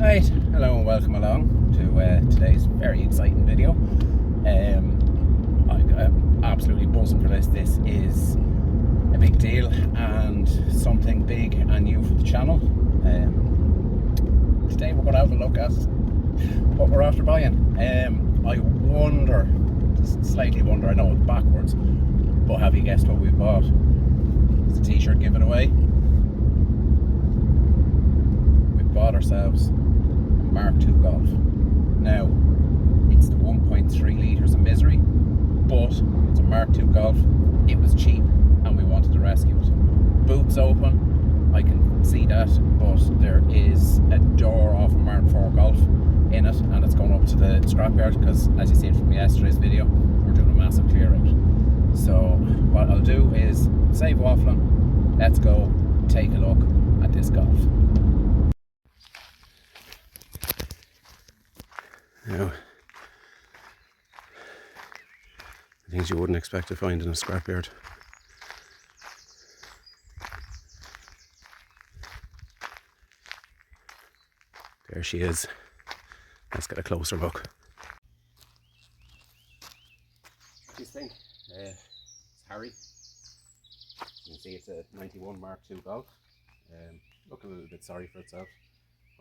Right, hello and welcome along to today's very exciting video. I'm absolutely buzzing for this. This is a big deal and something big and new for the channel. Today we're going to have a look at what we're after buying. I wonder, slightly wonder, I know it's backwards, but have you guessed what we bought? It's a t-shirt giveaway. We've bought ourselves a Mk2 Golf. Now, it's the 1.3 litres of misery, but it's a Mk2 Golf. It was cheap and we wanted to rescue it. Boot's open, I can see that, but there is a door off a Mk4 Golf in it, and it's going up to the scrapyard because, as you seen from yesterday's video, we're doing a massive clear out. So what I'll do is save waffling, let's go take a look at this Golf. Now, things you wouldn't expect to find in a scrapyard. There she is. Let's get a closer look. What do you think? It's Harry. You can see it's a 91 Mk2 Golf. Looking a little bit sorry for itself.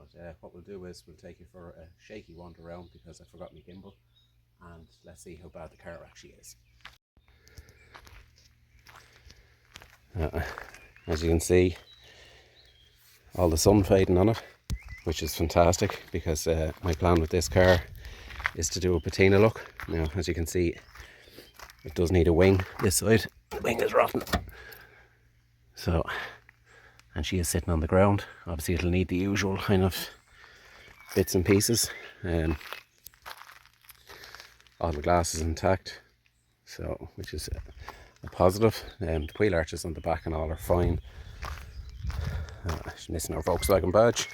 But what we'll do is we'll take you for a shaky wander around because I forgot my gimbal, and let's see how bad the car actually is. As you can see, all the sun fading on it, which is fantastic because my plan with this car is to do a patina look. Now, as you can see, it does need a wing this side. The wing is rotten. So, and she is sitting on the ground. Obviously it'll need the usual kind of bits and pieces. All the glass is intact, so which is a positive. The wheel arches on the back and all are fine. She's missing our Volkswagen badge,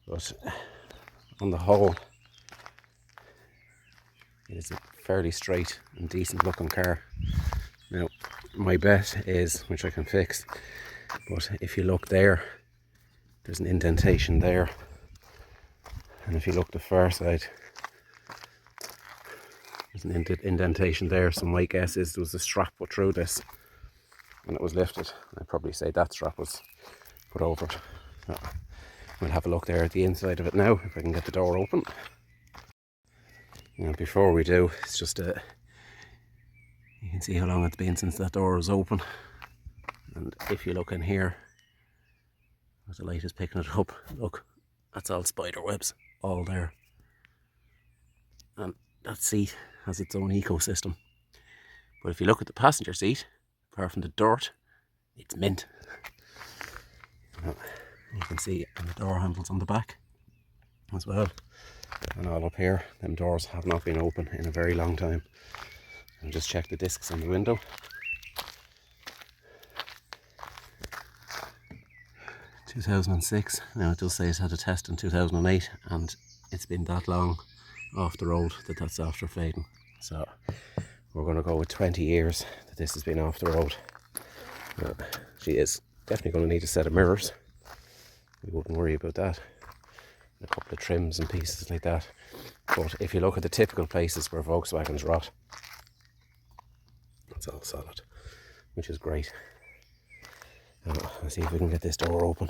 but on the whole it is a fairly straight and decent looking car. Now my bet is, which I can fix, but if you look there, there's an indentation there, and if you look the far side, there's an indentation there. So my guess is there was a strap put through this and it was lifted. I'd probably say that strap was put over it. So we'll have a look there at the inside of it now, if I can get the door open. Now before we do, it's just you can see how long it's been since that door was open. And if you look in here, the light is picking it up. Look, that's all spider webs, all there. And that seat has its own ecosystem. But if you look at the passenger seat, apart from the dirt, it's mint. You can see the door handles on the back as well. And all up here, them doors have not been open in a very long time. And just check the discs on the window. (2006). Now it does say it had a test in 2008, and it's been that long off the road that that's after fading. So we're going to go with 20 years that this has been off the road. She is definitely going to need a set of mirrors. We wouldn't worry about that. A couple of trims and pieces like that. But if you look at the typical places where Volkswagens rot, it's all solid, which is great. Let's see if we can get this door open.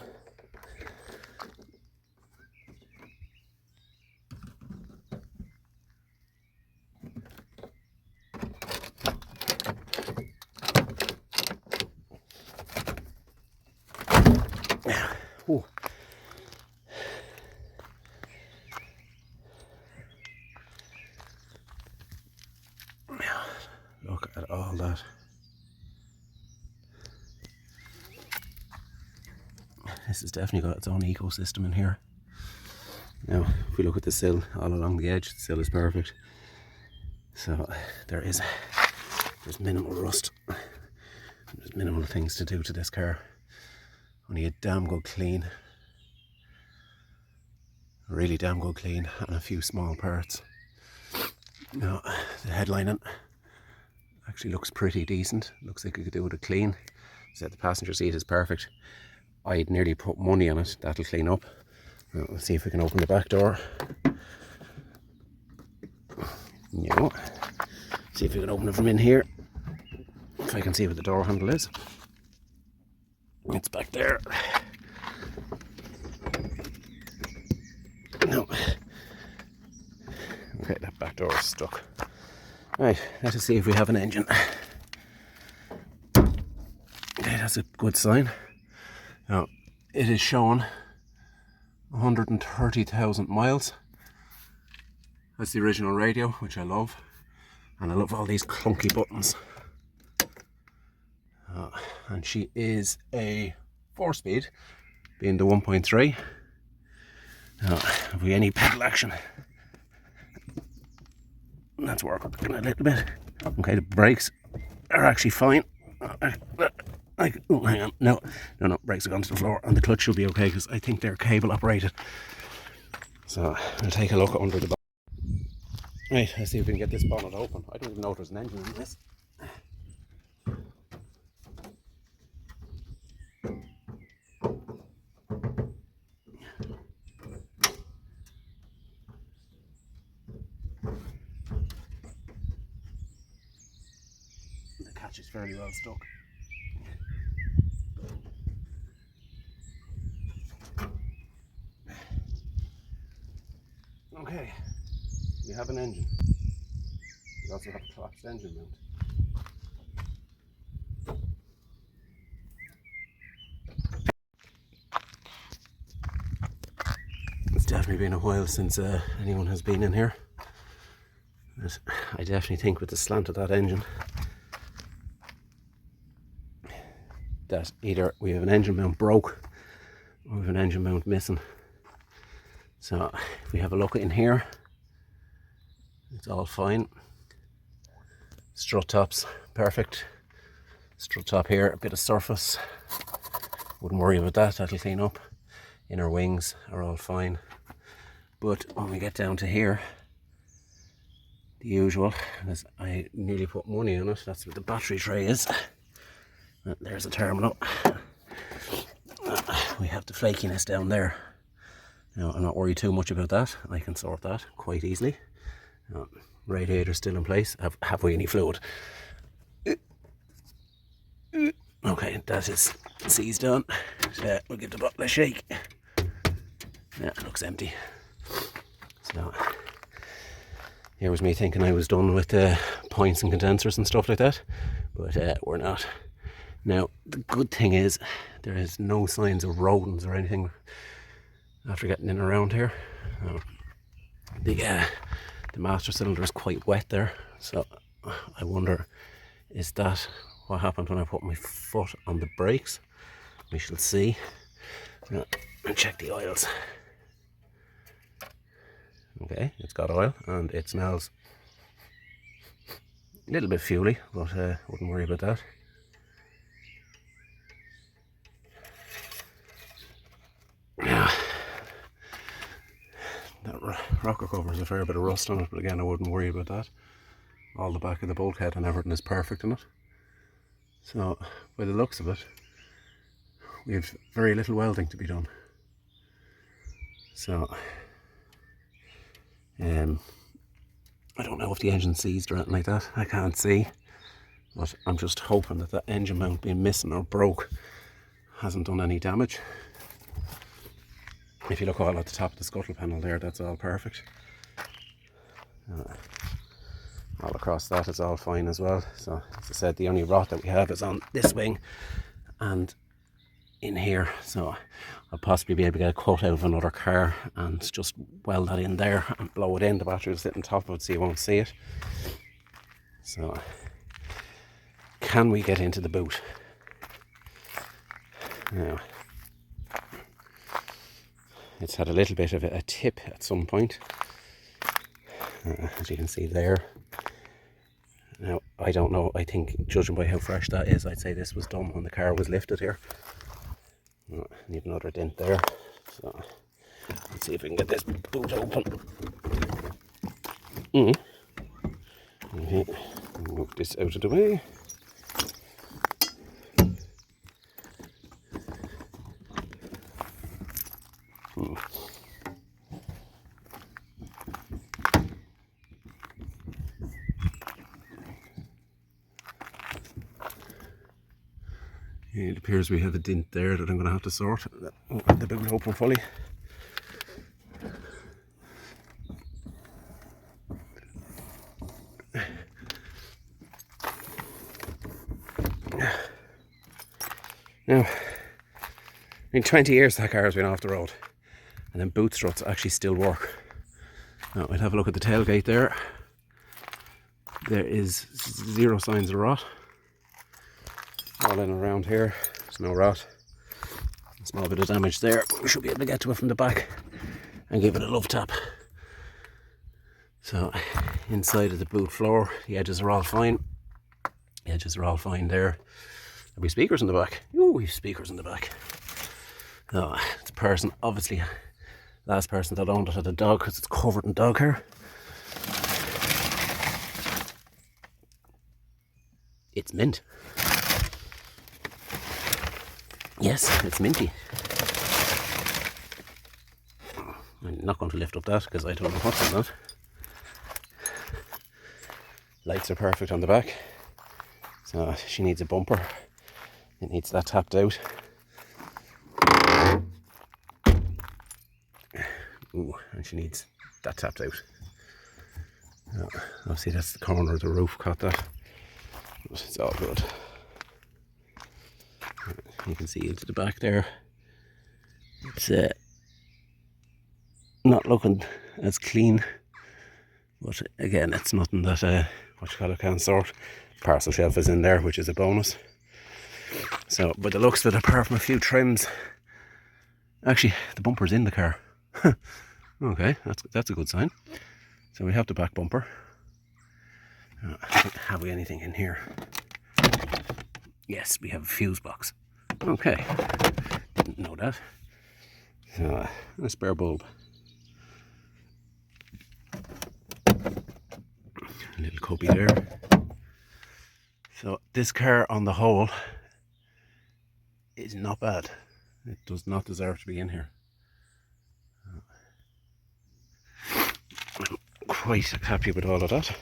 Ooh. Look at all that. This has definitely got its own ecosystem in here. Now, if we look at the sill all along the edge, the sill is perfect. So there's minimal rust. There's minimal things to do to this car. Only a damn good clean. A really damn good clean, and a few small parts. Now, the headlining actually looks pretty decent. Looks like you could do with a clean. So the passenger seat is perfect. I'd nearly put money on it. That'll clean up. Now, let's see if we can open the back door. No. See if we can open it from in here. If I can see what the door handle is. It's back there. No. Okay, that back door is stuck. Right, let us see if we have an engine. Okay, that's a good sign. Now, it is showing 130,000 miles. That's the original radio, which I love. And I love all these clunky buttons. And she is a 4-speed, being the 1.3. Now, have we any pedal action? That's working a little bit. Okay, the brakes are actually fine. Oh, hang on. No, brakes have gone to the floor, and the clutch should be okay because I think they're cable operated. So I'll take a look under the bonnet. Right, let's see if we can get this bonnet open. I don't even know if there's an engine in this. The catch is fairly well stuck. Okay, we have an engine. We also have a collapsed engine mount. It's definitely been a while since anyone has been in here. But I definitely think with the slant of that engine that either we have an engine mount broke or we have an engine mount missing. So if we have a look in here, it's all fine. Strut tops, perfect. Strut top here, a bit of surface. Wouldn't worry about that, that'll clean up. Inner wings are all fine. But when we get down to here, the usual, as I nearly put money on it, that's what the battery tray is. There's a terminal. We have the flakiness down there. Now, I'm not worried too much about that. I can sort that quite easily. Radiator still in place. Have we any fluid? Okay, that is seized on. So we'll give the bottle a shake. Yeah, it looks empty. So here was me thinking I was done with points and condensers and stuff like that, but we're not. Now, the good thing is there is no signs of rodents or anything after getting in around here. The master cylinder is quite wet there, so I wonder, is that what happened when I put my foot on the brakes? We shall see. Now, and check the oils. Okay, it's got oil and it smells a little bit fuely, but wouldn't worry about that. Yeah, that rocker cover has a fair bit of rust on it, but again, I wouldn't worry about that. All the back of the bulkhead and everything is perfect in it. So, by the looks of it, we have very little welding to be done. So, I don't know if the engine's seized or anything like that. I can't see, but I'm just hoping that that engine mount being missing or broke hasn't done any damage. If you look all at the top of the scuttle panel there, that's all perfect. All across that is all fine as well. So as I said, the only rot that we have is on this wing and in here. So I'll possibly be able to get a quote out of another car and just weld that in there and blow it in. The battery will sit on top of it so you won't see it. So can we get into the boot? Now, it's had a little bit of a tip at some point, as you can see there. Now, I don't know, I think judging by how fresh that is, I'd say this was done when the car was lifted here. Need another dent there. So let's see if we can get this boot open. Okay, move this out of the way. It appears we have a dent there that I'm going to have to sort. Open the boot open fully. Now, in 20 years that car has been off the road, and then boot struts actually still work. Now we'll have a look at the tailgate there. There is zero signs of rot. All in around here, there's no rot. A small bit of damage there, but we should be able to get to it from the back and give it a love tap. So inside of the boot floor, the edges are all fine. The edges are all fine there. There'll be speakers in the back. Ooh, we have speakers in the back. Oh, it's a person, obviously, last person that owned it had a dog because it's covered in dog hair. It's mint. Yes, it's minty. I'm not going to lift up that because I don't know what's in that. Lights are perfect on the back. So she needs a bumper. It needs that tapped out. Ooh, and she needs that tapped out. Obviously that's the corner of the roof, caught that. But it's all good. You can see into the back there. It's not looking as clean, but again, it's nothing that can't sort. Parcel shelf is in there, which is a bonus. So, by the looks of it, apart from a few trims, actually the bumper's in the car. Okay, that's a good sign. So we have the back bumper. Have we anything in here? Yes, we have a fuse box. Okay, didn't know that. So, a spare bulb. A little cubby there. So this car on the whole is not bad. It does not deserve to be in here. I'm quite happy with all of that.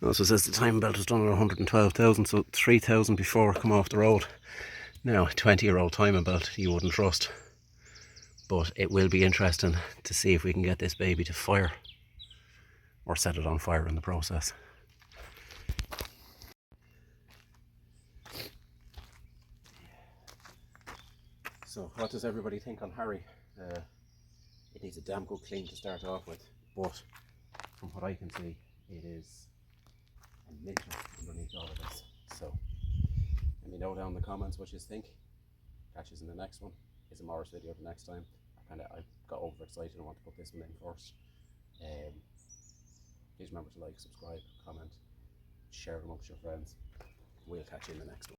Also says the timing belt was done at 112,000, so 3,000 before it come off the road. Now, 20-year-old timing belt you wouldn't trust, but it will be interesting to see if we can get this baby to fire or set it on fire in the process. So what does everybody think on Harry? It needs a damn good clean to start off with, but from what I can see, it is a minter underneath all of this. So let me know down in the comments what you think. Catch us in the next one. It's a Morris video the next time. I got overexcited and want to put this one in first. Please remember to like, subscribe, comment, share amongst your friends. We'll catch you in the next one.